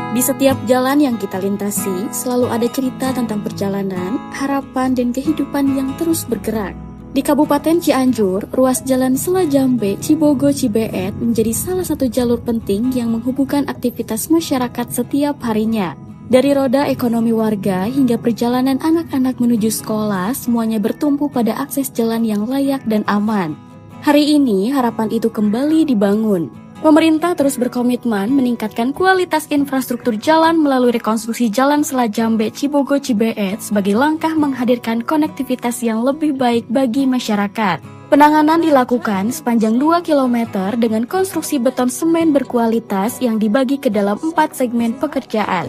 Di setiap jalan yang kita lintasi, selalu ada cerita tentang perjalanan, harapan, dan kehidupan yang terus bergerak. Di Kabupaten Cianjur, ruas jalan Sela Jambe, Cibogo, Cibeet menjadi salah satu jalur penting yang menghubungkan aktivitas masyarakat setiap harinya. Dari roda ekonomi warga hingga perjalanan anak-anak menuju sekolah, semuanya bertumpu pada akses jalan yang layak dan aman. Hari ini, harapan itu kembali dibangun. Pemerintah terus berkomitmen meningkatkan kualitas infrastruktur jalan melalui rekonstruksi Jalan Sela Jambe Cibogo Cibeet sebagai langkah menghadirkan konektivitas yang lebih baik bagi masyarakat. Penanganan dilakukan sepanjang 2 km dengan konstruksi beton semen berkualitas yang dibagi ke dalam 4 segmen pekerjaan.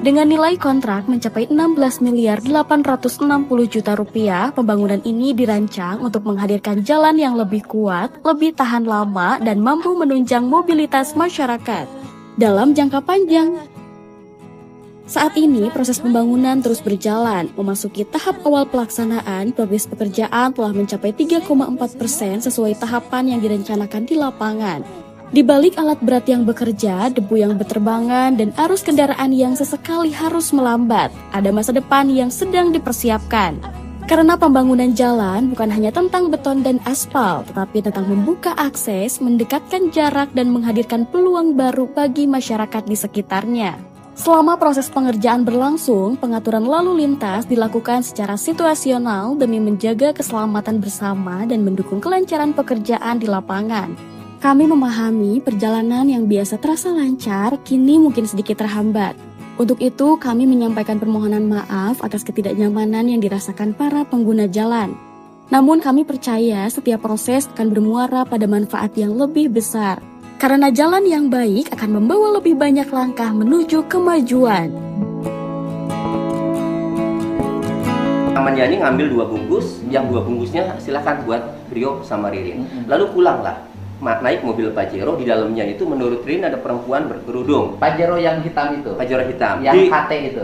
Dengan nilai kontrak mencapai 16 miliar 860 juta rupiah, pembangunan ini dirancang untuk menghadirkan jalan yang lebih kuat, lebih tahan lama, dan mampu menunjang mobilitas masyarakat dalam jangka panjang. Saat ini, proses pembangunan terus berjalan. Memasuki tahap awal pelaksanaan, progres pekerjaan telah mencapai 3,4% sesuai tahapan yang direncanakan di lapangan. Di balik alat berat yang bekerja, debu yang berterbangan, dan arus kendaraan yang sesekali harus melambat, ada masa depan yang sedang dipersiapkan. Karena pembangunan jalan bukan hanya tentang beton dan aspal, tetapi tentang membuka akses, mendekatkan jarak, dan menghadirkan peluang baru bagi masyarakat di sekitarnya. Selama proses pengerjaan berlangsung, pengaturan lalu lintas dilakukan secara situasional demi menjaga keselamatan bersama dan mendukung kelancaran pekerjaan di lapangan. Kami memahami perjalanan yang biasa terasa lancar, kini mungkin sedikit terhambat. Untuk itu, kami menyampaikan permohonan maaf atas ketidaknyamanan yang dirasakan para pengguna jalan. Namun kami percaya setiap proses akan bermuara pada manfaat yang lebih besar. Karena jalan yang baik akan membawa lebih banyak langkah menuju kemajuan. Aman Yani ngambil 2 bungkus, yang 2 bungkusnya silakan buat Rio sama Ririn. Lalu pulanglah. Naik mobil Pajero, di dalamnya itu menurut Ririn ada perempuan berkerudung. Pajero yang hitam itu? Pajero hitam. Yang KT itu?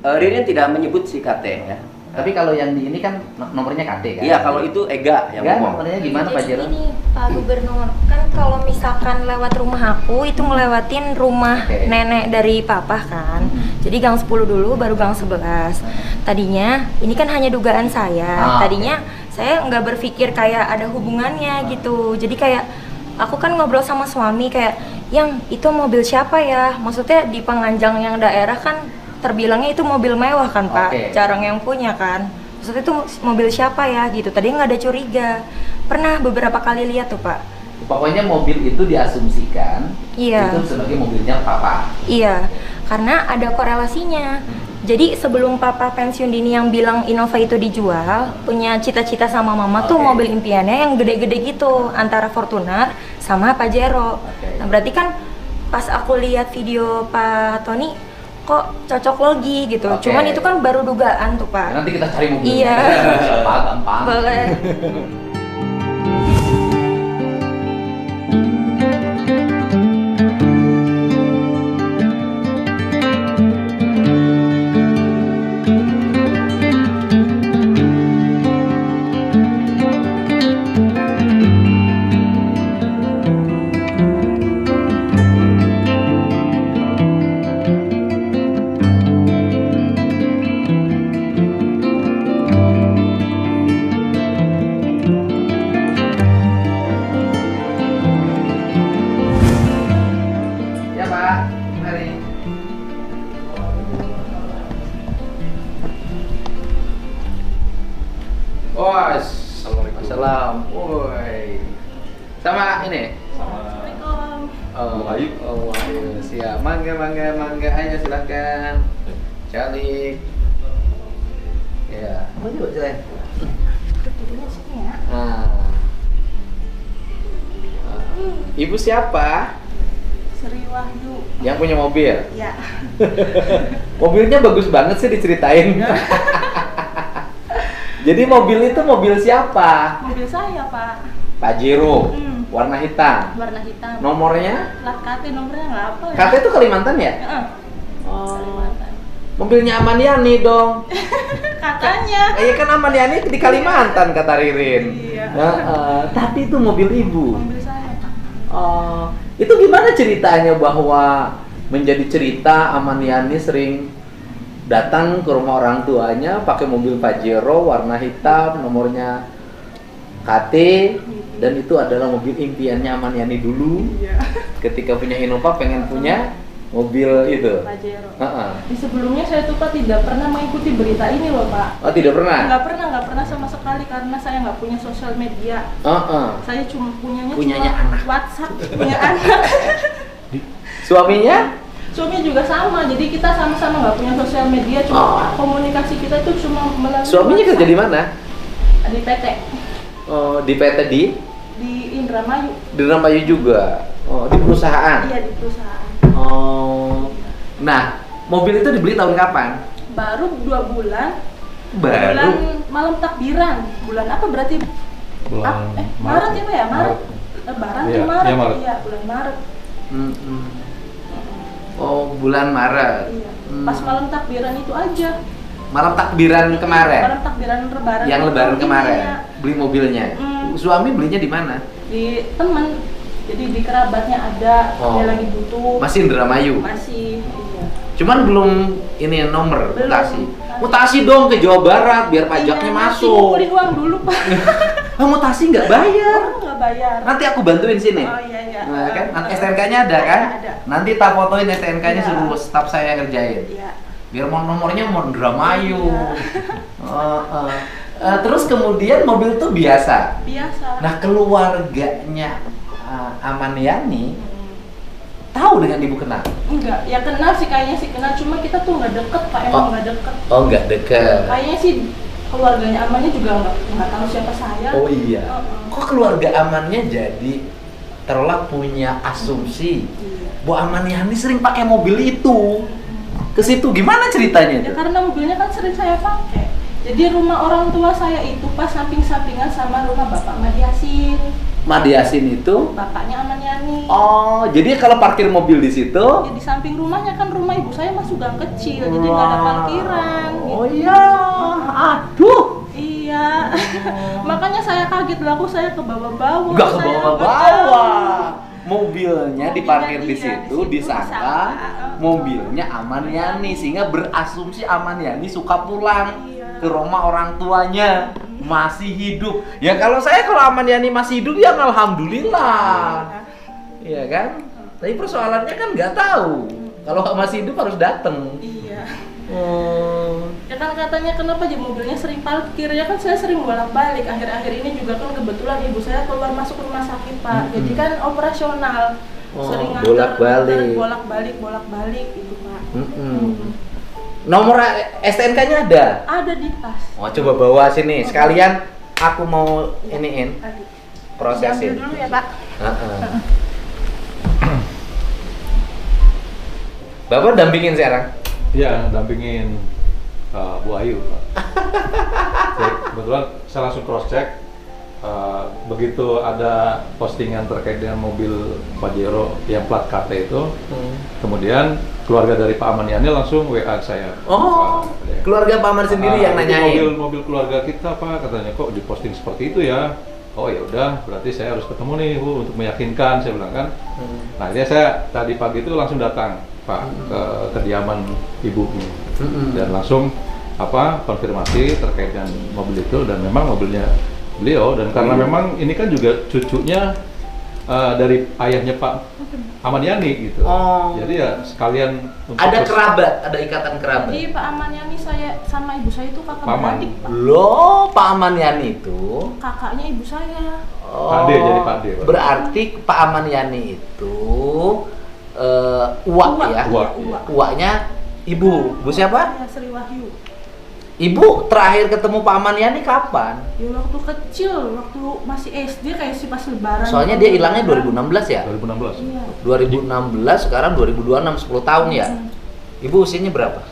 Ririn tidak menyebut si KT ya. Tapi kalau yang di ini kan nomornya KT kan? Iya, kalau itu Ega yang ngomong. Nomornya gimana Pajero? Ini Pak Gubernur, kan kalau misalkan lewat rumah aku, itu ngelewatin rumah nenek dari papa kan. Jadi gang 10 dulu, baru gang 11. Tadinya, ini kan hanya dugaan saya. Tadinya saya nggak berpikir kayak ada hubungannya gitu. Jadi kayak aku kan ngobrol sama suami kayak, yang itu mobil siapa ya? Maksudnya di Penganjang yang daerah kan terbilangnya itu mobil mewah kan Pak, jarang yang punya kan. Maksudnya itu mobil siapa ya gitu. Tadi nggak ada curiga. Pernah beberapa kali lihat tuh Pak. Pokoknya mobil itu diasumsikan itu sebagai mobilnya Papa. Iya, karena ada korelasinya. Jadi sebelum Papa pensiun dini yang bilang Innova itu dijual, punya cita-cita sama Mama tuh mobil impiannya yang gede-gede gitu, antara Fortuner sama Pajero. Nah berarti kan pas aku lihat video Pak Tony, kok cocok logi gitu. Cuman itu kan baru dugaan tuh Pak. Nanti kita cari mobilnya. Iya. Gampang. Boleh. Salam. Woi. Sama ini? Assalamualaikum. Oh, ayo. Siap. Mangga. Ayo silakan. Calik. Ya. Apa juga jalan? Ibu siapa? Sri Wahyu. Yang punya mobil? Ya. Mobilnya bagus banget sih diceritain. Jadi mobil itu mobil siapa? Mobil saya, Pak. Pajero. Warna hitam. Warna hitam. Nomornya? Plat KT nomornya nggak apa ya? KT itu Kalimantan ya? Oh. Kalimantan. Mobilnya Aman Yani dong. Katanya. Iya kan Aman Yani di Kalimantan kata Ririn. Iya. Tapi itu mobil ibu. Mobil saya, Pak. Itu gimana ceritanya bahwa menjadi cerita Aman Yani sering datang ke rumah orang tuanya pakai mobil Pajero warna hitam, nomornya KT, dan itu adalah mobil impiannya Aman Yani dulu. Ketika punya Innova pengen punya mobil itu. Pajero. Uh-uh. Di sebelumnya saya tuh Pak tidak pernah mengikuti berita ini loh Pak. Oh, tidak pernah? Nggak pernah sama sekali karena saya nggak punya sosial media. Saya cuma punyanya anak. WhatsApp, punya anak. Suaminya? Suami juga sama, jadi kita sama-sama nggak punya sosial media, cuma komunikasi kita itu cuma melalui Suaminya WhatsApp. kerja di mana? Di PT. Oh, di PT di Indramayu. Di Indramayu juga. Oh, di perusahaan. Iya, di perusahaan. Oh. Nah, mobil itu dibeli tahun kapan? Baru 2 bulan. Baru. Bulan malam takbiran. Bulan apa berarti? Bulan Maret ya Pak ya? Maret. Lebaran Iya, tuh Maret. iya, Maret. Iya, bulan Maret. Oh, bulan Maret. Iya. Pas malam takbiran itu aja. Malam takbiran kemarin. Malam takbiran Lebaran. Yang Lebaran Ini kemarin. ya, Beli mobilnya. Suami belinya di mana? di teman. Jadi di kerabatnya ada, dia lagi butuh. Masih Indramayu. Masih. Iya. Cuman belum ini nomor Belum. mutasi. Mutasi dong ke Jawa Barat biar pajaknya Iya, masih masuk. ngumpulin uang dulu Pak. Mutasi nggak bayar. Oh, nggak bayar. Nanti aku bantuin sini. Oh iya iya. Nah, kan STNK-nya ada kan? Ada. Nanti tak fotoin STNK-nya Iya. suruh staf saya ngerjain. Iya. Biar nomornya mau Indramayu. Iya. Terus kemudian mobil tuh biasa. Biasa. Nah, keluarganya Aman Yani tahu dengan ibu kenal? Enggak, ya kenal sih kayaknya sih kenal, cuma kita tuh nggak deket Pak, emang nggak deket. Oh, nggak deket. Kayaknya sih keluarganya Amannya juga nggak tahu siapa saya. Oh iya. Kok keluarga Amannya jadi terlak punya asumsi Iya. bahwa Aman Yani sering pakai mobil itu? Ke situ gimana ceritanya Ya tuh? karena mobilnya kan sering saya pakai. Jadi rumah orang tua saya itu pas samping-sampingan sama rumah Bapak Madi Yasin. Madi Yasin itu? Bapaknya Aman Yani. Oh, jadi kalau parkir mobil di situ? Ya, di samping rumahnya kan rumah ibu saya masuk gang kecil, jadi nggak ada parkiran. Oh gitu. iya, aduh. Iya. Makanya saya kaget lah, kok saya ke bawah-bawah. Nggak ke Saya bawah-bawah. Mobilnya diparkir di Mobilnya situ, iya, di situ, disangka disangka. mobilnya Aman Yani, sehingga berasumsi Aman Yani suka pulang Iya. ke rumah orang tuanya, masih hidup. Ya kalau Aman Yani masih hidup ya alhamdulillah. Iya kan? Tapi persoalannya kan nggak tahu. Kalau masih hidup harus datang. Iya. Oh. Ya kan katanya kenapa aja mobilnya sering parkir, ya kan saya sering bolak-balik. Akhir-akhir ini juga kan kebetulan ibu saya keluar masuk rumah sakit Pak, jadi kan operasional. Oh, Sering bolak-balik. bolak-balik gitu Pak. Nomor STNK-nya ada? Ada di tas. Oh, coba bawa sini. Sekalian aku mau iniin, Tadi. prosesin. Diambil dulu ya Pak. Bapak dampingin sekarang? Iya, dampingin Bu Ayu, Pak. Jadi, kebetulan saya langsung cross check. Begitu ada postingan terkait dengan mobil Pajero yang plat KT itu, kemudian keluarga dari Pak Aman Yani langsung WA saya. Oh, keluarga Pak Aman sendiri yang Itu nanyain. mobil keluarga kita Pak, katanya kok diposting seperti itu ya. Oh ya udah, berarti saya harus ketemu nih Bu untuk meyakinkan, saya bilang kan. Nah, ini saya tadi pagi itu langsung datang Pak ke kediaman ibu dan langsung konfirmasi terkait dengan mobil itu, dan memang mobilnya beliau, dan karena memang ini kan juga cucunya dari ayahnya Pak Aman Yani gitu. Oh. Jadi ya sekalian untuk Ada kerabat, ada ikatan kerabat. Jadi Pak Aman Yani saya sama ibu saya itu kakak Paman. beradik Pak. Loh, Pak Aman Yani itu. Kakaknya ibu saya. Oh, Pak D, jadi Pak D, Pak. Berarti Pak Aman Yani itu uak ya. Uak. Uaknya ibu. Bu siapa? Ya, Sri Wahyu. Ibu terakhir ketemu Pak Aman Yani kapan? Ya waktu kecil, waktu masih SD kayak sih pas lebaran. Soalnya dia hilangnya 2016 ya? 2016. Iya. 2016, sekarang 2026, 10 tahun ya? Ibu usianya berapa?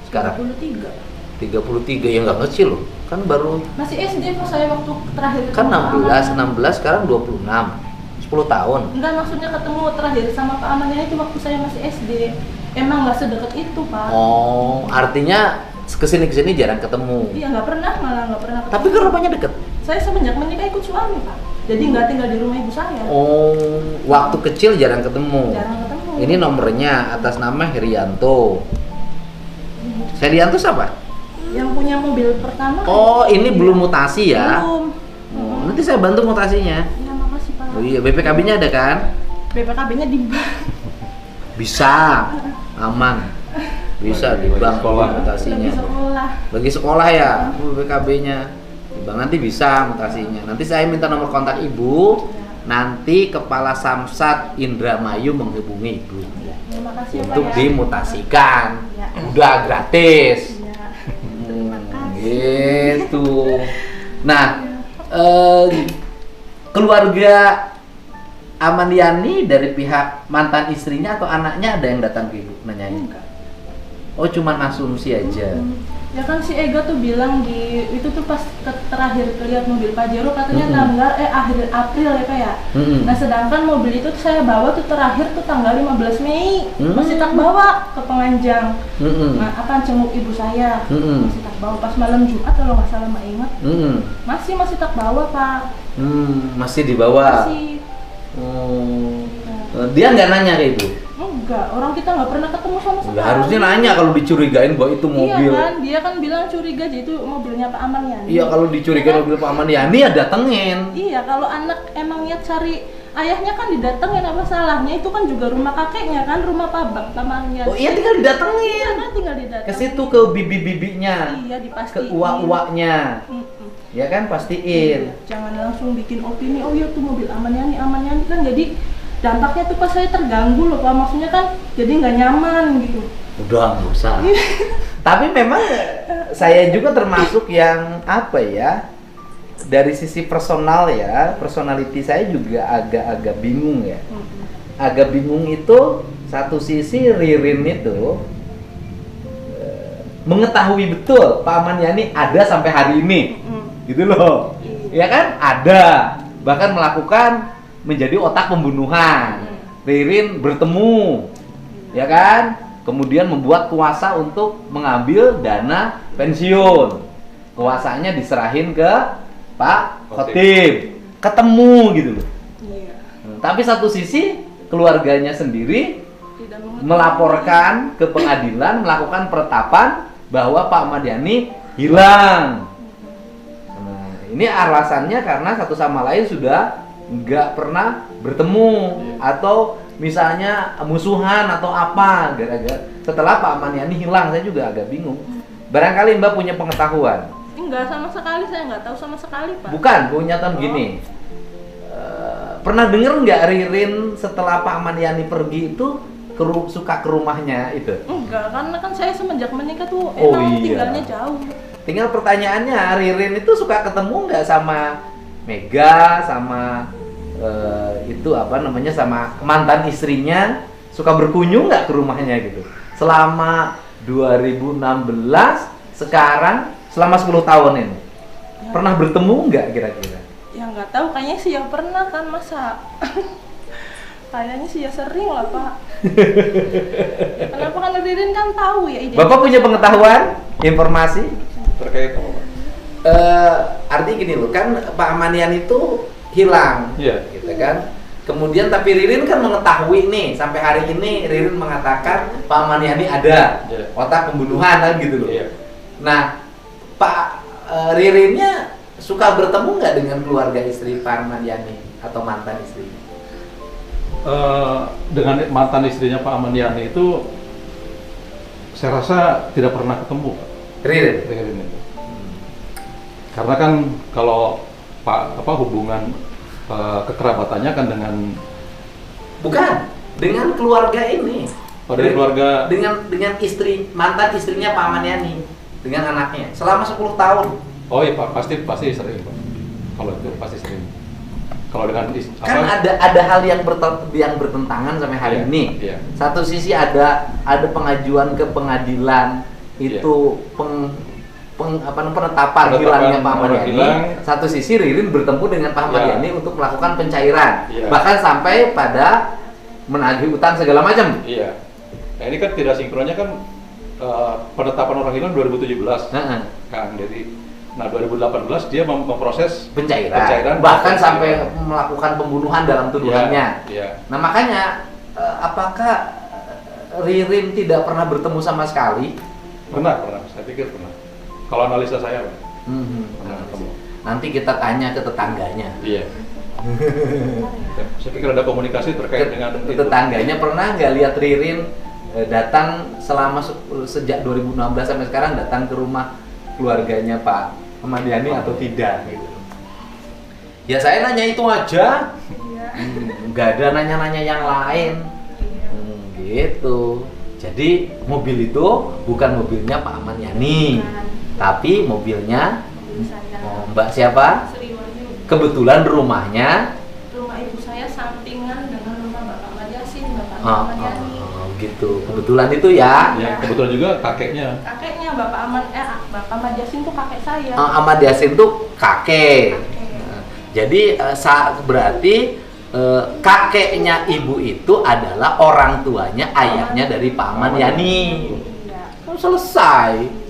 Sekarang? 33. 33, ya nggak kecil loh. Kan baru, Masih SD pas saya waktu terakhir kan ketemu Pak Aman. 16, sekarang 26. 10 tahun. Enggak, maksudnya ketemu terakhir sama Pak Aman itu waktu saya masih SD. Emang nggak sedekat itu Pak. Oh, artinya kesini jarang ketemu. Iya, nggak pernah, malah nggak pernah ketemu. Tapi kan rumahnya deket. Saya semenjak menikah ikut suami Pak. Jadi nggak tinggal di rumah ibu saya. Oh, waktu kecil jarang ketemu. Jarang ketemu. Ini nomornya atas nama Herianto. Herianto siapa? Yang punya mobil pertama. Oh, ini belum mutasi ya? Belum. Oh, nanti saya bantu mutasinya. Ya makasih Pak. Oh iya, BPKB-nya ada kan? BPKB-nya di bank. Bisa, aman. Bisa di bank sekolah. mutasinya. Lagi sekolah. Bagi sekolah ya, BPKB-nya. Bang nanti bisa mutasinya. Nanti saya minta nomor kontak ibu. Nanti Kepala Samsat Indramayu menghubungi ibu Terima kasih untuk Pak ya. dimutasikan. Ya. Udah gratis. Ya. Gitu. Nah, keluarga Amaniani dari pihak mantan istrinya atau anaknya ada yang datang ke ibu nanyain? Oh, cuman asumsi aja. Ya kan si Ega tuh bilang di itu tuh pas terakhir lihat mobil Pajero katanya tanggal akhir April ya Kak ya. Nah sedangkan mobil itu saya bawa tuh terakhir tuh tanggal 15 Mei masih tak bawa ke Penganjang. Nah akan cenguk ibu saya masih tak bawa pas malam Jumat kalau nggak salah Mak ingat. Masih tak bawa Pak. Masih dibawa. Masih. Dia nggak nanya ke ibu? Enggak, orang kita nggak pernah ketemu sama sekali. Ya, harusnya nanya kalau dicurigain bahwa itu mobil. Iya kan, dia kan bilang curiga jadi itu mobilnya Pak Amaniani. Iya, kalau dicurigain mobil Pak Amaniani ya datengin. Iya, kalau anak emang niat cari ayahnya kan didatengin, apa salahnya? Itu kan juga rumah kakeknya kan, rumah Pak Amaniani. Oh iya, tinggal didatengin. Iya kan, tinggal didatengin. Ke situ ke bibi-bibinya. Iya, Ke dipastiin. uak-uaknya. Ya kan, pastiin. Jangan langsung bikin opini, oh iya tuh mobil Amaniani kan jadi dampaknya tuh pas saya terganggu loh Pak, maksudnya kan jadi nggak nyaman gitu. Udah nggak usah. Tapi memang saya juga termasuk yang apa ya, dari sisi personal ya, personality saya juga agak-agak bingung ya. Agak bingung itu satu sisi Ririn itu mengetahui betul Pak Amaniani ada sampai hari ini, gitu loh. Ya kan ada, bahkan melakukan menjadi otak pembunuhan. Ririn bertemu, ya kan? Kemudian membuat kuasa untuk mengambil dana pensiun. Kuasanya diserahin ke Pak Khotib. Ketemu gitu loh. Iya. Tapi satu sisi keluarganya sendiri Tidak melaporkan ke pengadilan, melakukan penetapan bahwa Pak Amaniani hilang. Nah, ini alasannya karena satu sama lain sudah nggak pernah bertemu atau misalnya musuhan atau apa gara-gara setelah Pak Amaniani hilang. Saya juga agak bingung. Barangkali Mbak punya pengetahuan. Enggak sama sekali, saya nggak tahu sama sekali Pak. Bukan, punya tahun gini. Pernah denger nggak Ririn setelah Pak Amaniani pergi itu suka ke rumahnya itu? Enggak, karena kan saya semenjak menikah tuh Oh, emang iya. tinggalnya jauh. Tinggal pertanyaannya, Ririn itu suka ketemu nggak sama Mega, sama itu apa namanya, sama mantan istrinya, suka berkunjung nggak ke rumahnya gitu? Selama 2016 sekarang selama 10 tahun ini pernah bertemu nggak kira-kira? Ya nggak tahu, kayaknya sih ya pernah kan, masa kayaknya sih ya sering lah Pak. Ya, kenapa kan Ririn kan tahu ya identitas. Bapak punya pengetahuan, informasi? Terkait apa, Pak? Artinya gini loh, kan Pak Amaniani itu hilang, Iya. gitu kan. Kemudian tapi Ririn kan mengetahui nih, sampai hari ini Ririn mengatakan Pak Amaniani ada, Iya. otak pembunuhan kan gitu loh. Iya. Nah, Pak Ririnnya suka bertemu nggak dengan keluarga istri Pak Amaniani atau mantan istrinya? Dengan mantan istrinya Pak Amaniani itu saya rasa tidak pernah ketemu, Pak. Ririn. Itu. Karena kan kalau hubungan kekerabatannya kan dengan Bukan, dengan keluarga ini. dari keluarga. Dengan istri, mantan istrinya Pak Amaniani, dengan anaknya selama 10 tahun. Oh iya Pak, pasti sering Pak. Kalau itu pasti sering. Kalau dengan Kan ada hal yang bertentangan sampai hari Iya, ini. iya. Satu sisi ada pengajuan ke pengadilan itu penetapan hilangnya Pak orang Amaniani. hilang. Satu sisi Ririn bertemu dengan Pak Amaniani untuk melakukan pencairan, Iya. bahkan sampai pada menagih utang segala macam. Iya. Nah ini kan tidak sinkronnya kan penetapan orang hilang 2017 Heeh. kan, jadi 2018 dia memproses Pencairan, bahkan sampai melakukan pembunuhan dalam tuduhannya. Iya. Nah makanya apakah Ririn tidak pernah bertemu sama sekali? Pernah. Saya pikir pernah. Kalau analisa saya, Pak. Pernah ketemu. Nanti kita tanya ke tetangganya. Iya. Saya pikir ada komunikasi terkait dengan itu. Tetangganya pernah nggak lihat Ririn datang selama sejak 2016 sampai sekarang datang ke rumah keluarganya Pak Ahmad Yani atau tidak gitu. Ya saya nanya itu aja. Nggak ada nanya-nanya yang lain. Gitu. Jadi mobil itu bukan mobilnya Pak Ahmad Yani, tapi mobilnya Mbak siapa? Sri Wahyu. Kebetulan rumahnya Rumah ibu saya sampingan dengan rumah Bapak Ahmad Yasin, Bapak Ahmad Yani. gitu. Kebetulan itu ya. Ya, kebetulan juga kakeknya. Kakeknya Bapak Ahmad Yasin tuh kakek saya. Ahmad Yasin tuh kakek. Kakek. Jadi berarti kakeknya ibu itu adalah orang tuanya, ayahnya dari Pak Ahmad Yani. Iya. Selesai.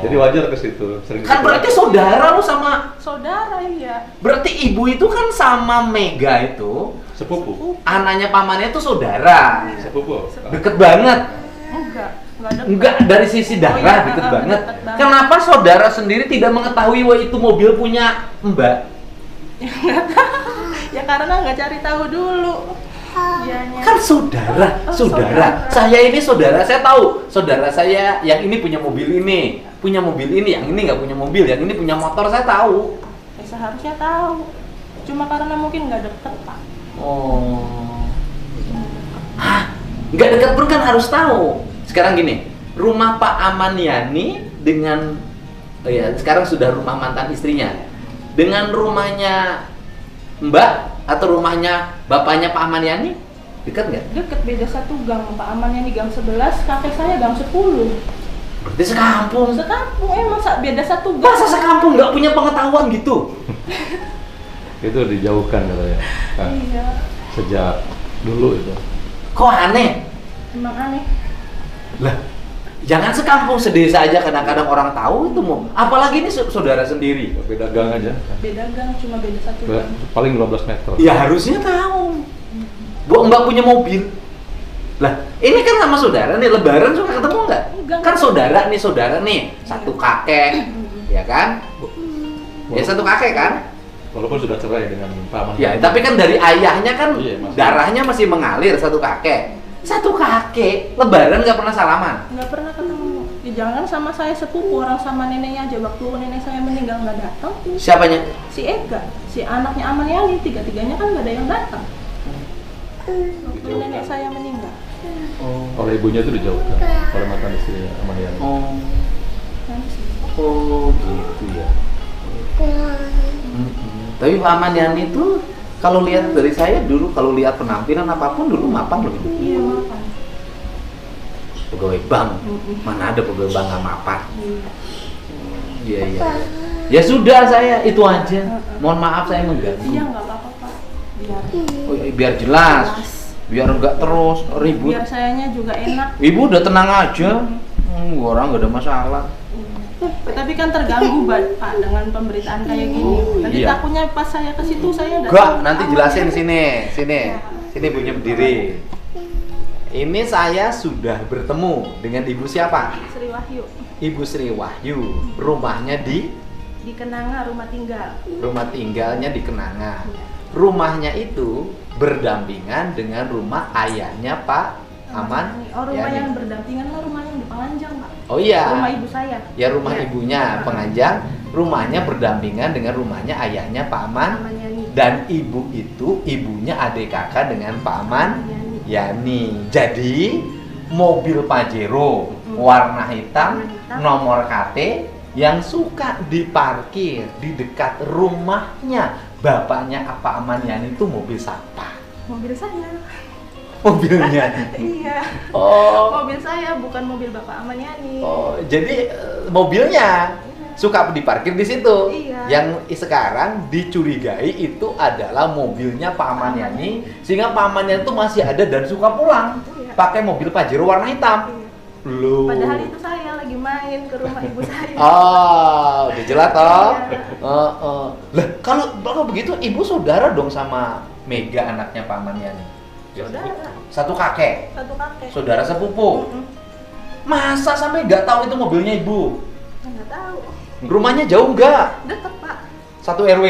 Jadi wajar ke situ. Kan berarti saudara lu sama. Saudara ya. Berarti ibu itu kan sama Mega itu, sepupu. anaknya pamannya itu saudara. Sepupu. Deket banget. Enggak deket. Enggak, dari sisi darah iya, deket deket banget. banget. Kenapa saudara sendiri tidak mengetahui wah itu mobil punya Mbak? Ya karena nggak cari tahu dulu. Dianya. Kan saudara. Saya ini saudara, saya tahu. Saudara saya yang ini punya mobil ini, yang ini nggak punya mobil, yang ini punya motor, saya tahu. Ya, seharusnya tahu. Cuma karena mungkin nggak deket, Pak. Oh. Hah? Nggak dekat pun kan harus tahu. Sekarang gini, rumah Pak Ahmad Yani dengan ya sekarang sudah rumah mantan istrinya. Dengan rumahnya Mbak atau rumahnya bapaknya Pak Ahmad Yani dekat nggak? Deket, beda satu gang. Pak Aman yang di gang 11, kakek saya gang 10. Berarti sekampung. Sekampung, masa beda satu gang? Masa sekampung nggak punya pengetahuan gitu? Itu dijauhkan katanya. Kan? Iya. Sejak dulu itu. Kok aneh? Emang aneh. Lah, jangan sekampung, sedesa aja kadang-kadang orang tahu itu mau. Apalagi ini saudara sendiri. Beda gang aja. Beda gang, cuma beda satu gang. Paling 15 meter. Ya harusnya tahu. Bu Mbak punya mobil. Lah, ini kan sama saudara nih, lebaran suka ketemu nggak? Enggak. Kan saudara nih, satu kakek, ya kan? Ya satu kakek kan? Walaupun sudah cerai dengan Pak Ahmad. Ya, tapi kan dari ayahnya kan Iya, masih. darahnya masih mengalir satu kakek. Satu kakek, lebaran nggak pernah salaman. Nggak pernah ketemu. Ya jangan sama saya sepupu, orang sama neneknya aja. Waktu nenek saya meninggal nggak datang. Siapanya? Si Ega, si anaknya Aman Yani, tiga-tiganya kan nggak ada yang datang. Waktu nenek saya meninggal. Oleh ibunya itu dijauhkan oleh mantan istri Ahmad Yani. Oh gitu ya. Tapi Pak Ahmad Yani itu kalau lihat dari saya dulu, kalau lihat penampilan apapun dulu mapan loh. Iya, makan. Pegawai bank, mana ada pegawai bank nggak mapan? Iya. Ya sudah, saya itu aja. Mohon maaf saya mengganggu. Iya, nggak apa-apa, Pak. Biar jelas, biar nggak terus ribut. Biar sayanya juga enak. Ibu udah tenang aja, orang nggak ada masalah. Tapi kan terganggu Pak dengan pemberitaan kayak gini. Tadi Iya. takutnya pas saya ke situ saya Enggak, nanti jelasin sini punya berdiri. Ini saya sudah bertemu dengan ibu siapa? Sri Wahyu Ibu Sri Wahyu. Rumahnya di di Kenanga, rumah tinggal. rumah tinggalnya di Kenanga. Rumahnya itu berdampingan dengan rumah ayahnya Pak Ahmad Oh, rumah Yani. yang berdampingan lah, rumah yang di Panganjang, Pak. Oh iya. Rumah ibu saya. Ya rumah Iya. ibunya Penganjang, rumahnya berdampingan dengan rumahnya ayahnya Pak Ahmad Aman Yani. dan ibu itu ibunya adik kakak dengan Pak Ahmad Yani. Jadi mobil Pajero warna hitam nomor KT yang suka diparkir di dekat rumahnya bapaknya Pak Ahmad Yani itu mobil siapa? Mobil saya. Mobilnya. Iya. Oh. Mobil saya, bukan mobil Bapak Aman Yani. Oh, jadi mobilnya suka diparkir di situ. Iya. Yang sekarang dicurigai itu adalah mobilnya Pak Aman Yani, sehingga Pak Aman Yani itu masih ada dan suka pulang Iya. pakai mobil Pajero warna hitam. Iya. Loh. Padahal itu saya lagi main ke rumah ibu saya. Oh, udah jelas toh? Iya. Lah, kalau begitu ibu saudara dong sama Mega anaknya Pak Aman Yani. Saudara, Satu kakek, satu kakek. saudara sepupu. Masa sampai nggak tahu itu mobilnya ibu? Nggak tahu. Rumahnya jauh nggak? Deket Pak. Satu RW,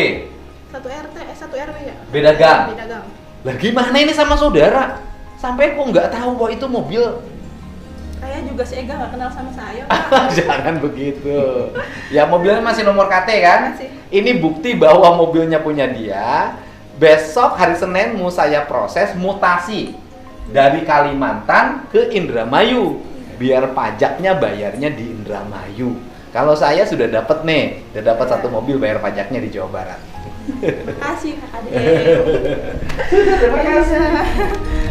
Satu RT, satu RW ya. beda gang. Beda gang. Lah gimana ini sama saudara? Sampai kok nggak tahu bahwa itu mobil? Saya juga si Ega nggak kenal sama saya Pak. Jangan begitu. Ya mobilnya masih nomor KT kan? Masih. Ini bukti bahwa mobilnya punya dia. Besok hari Senin mau saya proses mutasi dari Kalimantan ke Indramayu. Biar pajaknya bayarnya di Indramayu. Kalau saya sudah dapat nih, sudah dapat satu mobil bayar pajaknya di Jawa Barat. Terima kasih Kak Ade. Terima kasih.